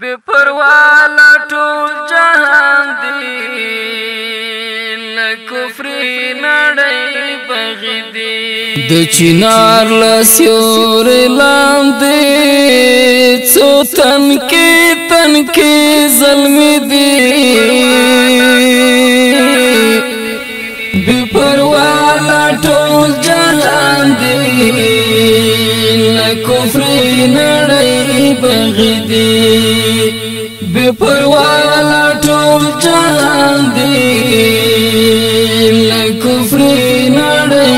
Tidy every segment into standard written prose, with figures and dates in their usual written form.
بے پروا لا ټول جهان دی لکفری نړۍ بغي دی د چنار لسیور لاندې څو تن کې ظلم دی بے پروا لا ټول جهان دی لکفری نړۍ بغي دی بے پروا لا ټول جهان دی لکفری نړۍ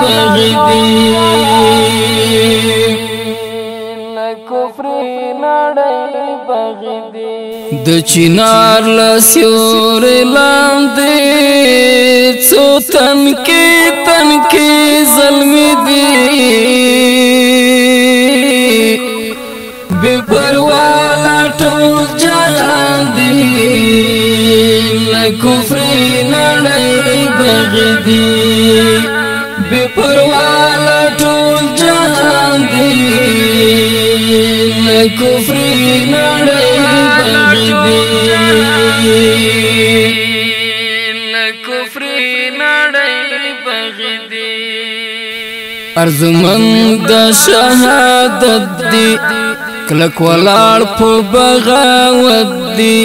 بغي دی لکفری نړۍ بغي دی د چنار لسیور لاندې څو تن کې ظلم دی بے پروا لا ټول جهان دی لکفری نړۍ بغي دی بے پروا لا ټول جهان دی لکفری نړۍ بغي دی لکفری نړۍ بغي دی ارزمند شهادت دی کلک ولاړ په بغاوت دی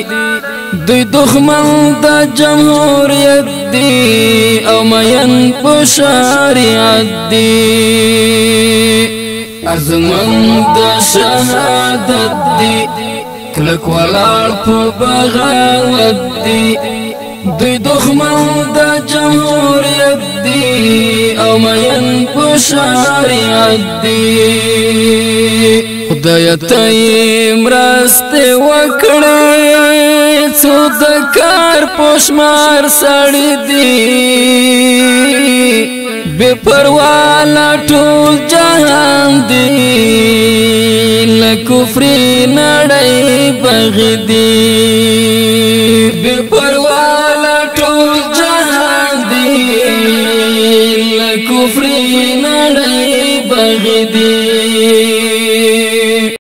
دوی دښمن د جمهوریت دی او مین په شریعت دی ارزمند شهادت دی کلک ولاړ په بغاوت دی دوی دښمن د جمهوریت دی او مین په شریعت دی خدای ته مرسته وکړې څو د کار پوشمار سړی دی بے پروا لا ټول جهان دی لکفری نړۍ بغي دی بے پروا لا ټول جهان دی لکفری نړۍ بغي دی